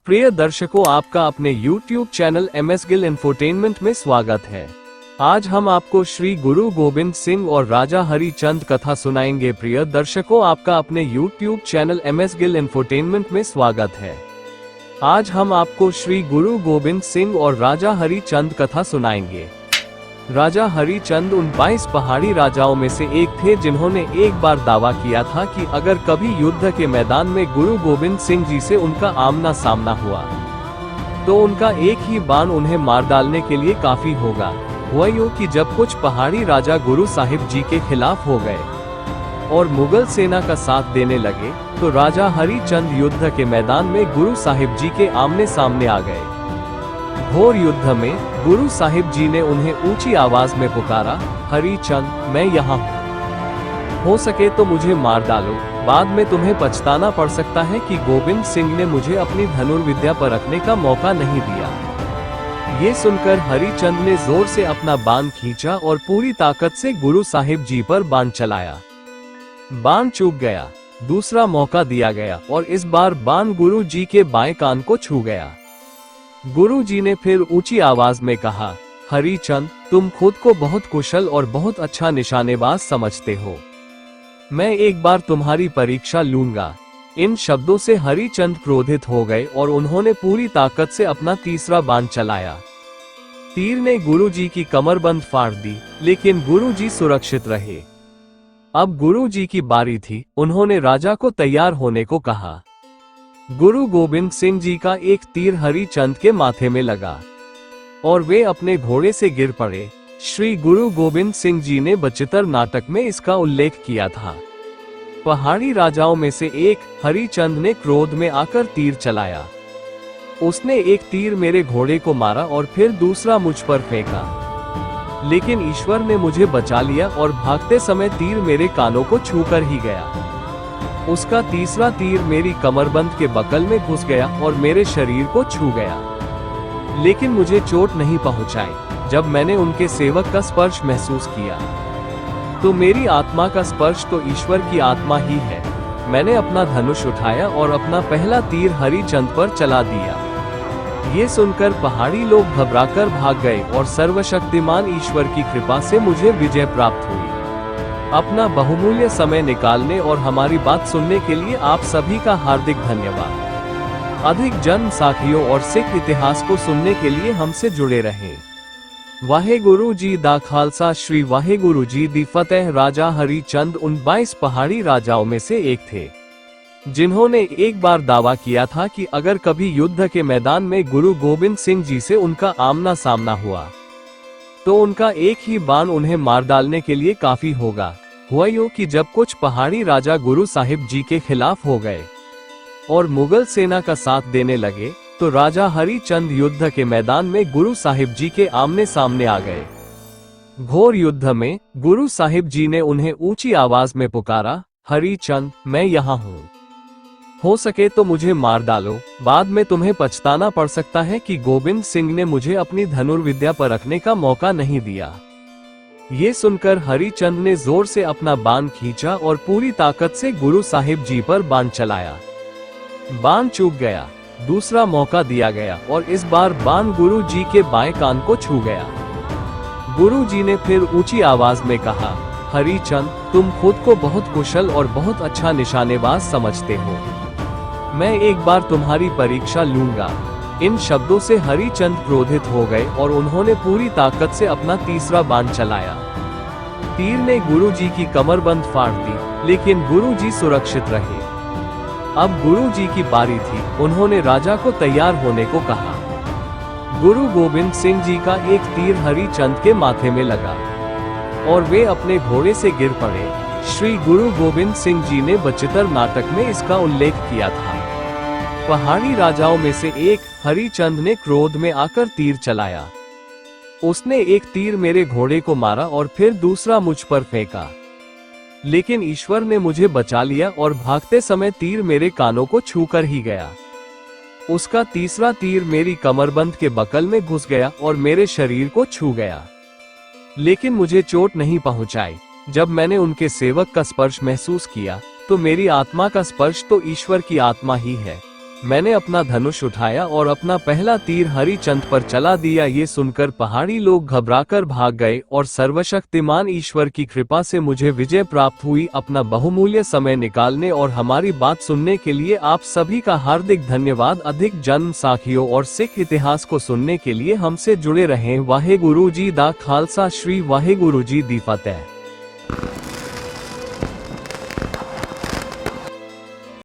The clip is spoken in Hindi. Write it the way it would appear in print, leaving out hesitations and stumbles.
प्रिय दर्शकों, आपका अपने YouTube channel MS Gill infotainment में स्वागत है। आज हम आपको श्री गुरु गोबिंद सिंह और राजा हरिचंद कथा सुनाएंगे। प्रिय दर्शकों, आपका अपने YouTube channel MS Gill infotainment में स्वागत है। आज हम आपको श्री गुरु गोबिंद सिंह और राजा हरिचंद कथा सुनाएंगे। राजा हरिचंद उन 22 पहाड़ी राजाओं में से एक थे जिन्होंने एक बार दावा किया था कि अगर कभी युद्ध के मैदान में गुरु गोबिंद सिंह जी से उनका आमना सामना हुआ तो उनका एक ही बाण उन्हें मार डालने के लिए काफी होगा। हुआ यूं कि जब कुछ पहाड़ी राजा गुरु साहिब जी के खिलाफ हो गए और मुगल सेना का साथ देने लगे तो राजा हरिचंद युद्ध के मैदान में गुरु साहिब जी के आमने सामने आ गए। घोर युद्ध में गुरु साहिब जी ने उन्हें ऊंची आवाज में पुकारा, हरिचंद, मैं यहाँ हूँ, हो सके तो मुझे मार डालो, बाद में तुम्हें पछताना पड़ सकता है कि गोविंद सिंह ने मुझे अपनी धनुर्विद्या परखने का मौका नहीं दिया। ये सुनकर हरिचंद ने जोर से अपना बाण खींचा और पूरी ताकत से गुरु साहिब जी पर बाण चलाया। बाण चूक गया। दूसरा मौका दिया गया और इस बार बाण गुरु जी के बाएं कान को छू गया। गुरु जी ने फिर ऊंची आवाज में कहा, हरिचंद, तुम खुद को बहुत कुशल और बहुत अच्छा निशानेबाज समझते हो, मैं एक बार तुम्हारी परीक्षा लूंगा। इन शब्दों से हरिचंद क्रोधित हो गए और उन्होंने पूरी ताकत से अपना तीसरा बाण चलाया। तीर ने गुरु जी की कमरबंद फाड़ दी, लेकिन गुरु जी सुरक्षित रहे। अब गुरु जी की बारी थी। उन्होंने राजा को तैयार होने को कहा। गुरु गोबिंद सिंह जी का एक तीर हरिचंद के माथे में लगा और वे अपने घोड़े से गिर पड़े। श्री गुरु गोबिंद सिंह जी ने बचित्र नाटक में इसका उल्लेख किया था। पहाड़ी राजाओं में से एक हरिचंद ने क्रोध में आकर तीर चलाया। उसने एक तीर मेरे घोड़े को मारा और फिर दूसरा मुझ पर फेंका, लेकिन ईश्वर ने मुझे बचा लिया और भागते समय तीर मेरे कानों को छूकर ही गया। उसका तीसरा तीर मेरी कमरबंद के बकल में घुस गया और मेरे शरीर को छू गया, लेकिन मुझे चोट नहीं पहुंचाई। जब मैंने उनके सेवक का स्पर्श महसूस किया तो मेरी आत्मा का स्पर्श तो ईश्वर की आत्मा ही है। मैंने अपना धनुष उठाया और अपना पहला तीर हरिचंद पर चला दिया। ये सुनकर पहाड़ी लोग घबराकर भाग गए और सर्वशक्तिमान ईश्वर की कृपा से मुझे विजय प्राप्त हुई। अपना बहुमूल्य समय निकालने और हमारी बात सुनने के लिए आप सभी का हार्दिक धन्यवाद। अधिक जन्म साखियों और सिख इतिहास को सुनने के लिए हमसे जुड़े रहें। वाहेगुरु जी दा खालसा, श्री वाहेगुरु जी दी फतेह। राजा हरिचंद उन 22 पहाड़ी राजाओं में से एक थे जिन्होंने एक बार दावा किया था कि अगर कभी युद्ध के मैदान में गुरु गोबिंद सिंह जी से उनका आमना सामना हुआ तो उनका एक ही बाण उन्हें मार डालने के लिए काफी होगा। हुआ यूं कि जब कुछ पहाड़ी राजा गुरु साहिब जी के खिलाफ हो गए और मुगल सेना का साथ देने लगे तो राजा हरिचंद युद्ध के मैदान में गुरु साहिब जी के आमने सामने आ गए। घोर युद्ध में गुरु साहिब जी ने उन्हें ऊंची आवाज में पुकारा, हरिचंद, मैं यहाँ हूँ, हो सके तो मुझे मार डालो, बाद में तुम्हें पछताना पड़ सकता है कि गोविंद सिंह ने मुझे अपनी धनुर्विद्या परखने का मौका नहीं दिया। ये सुनकर हरिचंद ने जोर से अपना बाण खींचा और पूरी ताकत से गुरु साहिब जी पर बाण चलाया। बाण चूक गया। दूसरा मौका दिया गया और इस बार बाण गुरु जी के बाएं कान को छू गया। गुरु जी ने फिर ऊंची आवाज में कहा, हरिचंद, तुम खुद को बहुत कुशल और बहुत अच्छा निशानेबाज समझते हो, मैं एक बार तुम्हारी परीक्षा लूंगा। इन शब्दों से हरिचंद क्रोधित हो गए और उन्होंने पूरी ताकत से अपना तीसरा बाण चलाया। तीर ने गुरु जी की कमरबंद फाड़ दी, लेकिन गुरु जी सुरक्षित रहे। अब गुरु जी की बारी थी। उन्होंने राजा को तैयार होने को कहा। गुरु गोबिंद सिंह जी का एक तीर हरिचंद के माथे में लगा और वे अपने घोड़े से गिर पड़े। श्री गुरु गोबिंद सिंह जी ने बचित्र नाटक में इसका उल्लेख किया था। पहाड़ी राजाओं में से एक हरिचंद ने क्रोध में आकर तीर चलाया। उसने एक तीर मेरे घोड़े को मारा और फिर दूसरा मुझ पर फेंका, लेकिन ईश्वर ने मुझे बचा लिया और भागते समय तीर मेरे कानों को छूकर ही गया। उसका तीसरा तीर मेरी कमरबंद के बकल में घुस गया और मेरे शरीर को छू गया, लेकिन मुझे चोट नहीं पहुंचाई। जब मैंने उनके सेवक का स्पर्श महसूस किया तो मेरी आत्मा का स्पर्श तो ईश्वर की आत्मा ही है। मैंने अपना धनुष उठाया और अपना पहला तीर हरिचंद पर चला दिया। ये सुनकर पहाड़ी लोग घबराकर भाग गए और सर्वशक्तिमान ईश्वर की कृपा से मुझे विजय प्राप्त हुई। अपना बहुमूल्य समय निकालने और हमारी बात सुनने के लिए आप सभी का हार्दिक धन्यवाद। अधिक जन्म साखियों और सिख इतिहास को सुनने के लिए हमसे जुड़े रहें। वाहेगुरु जी दा खालसा, श्री वाहेगुरु जी दी फतेह।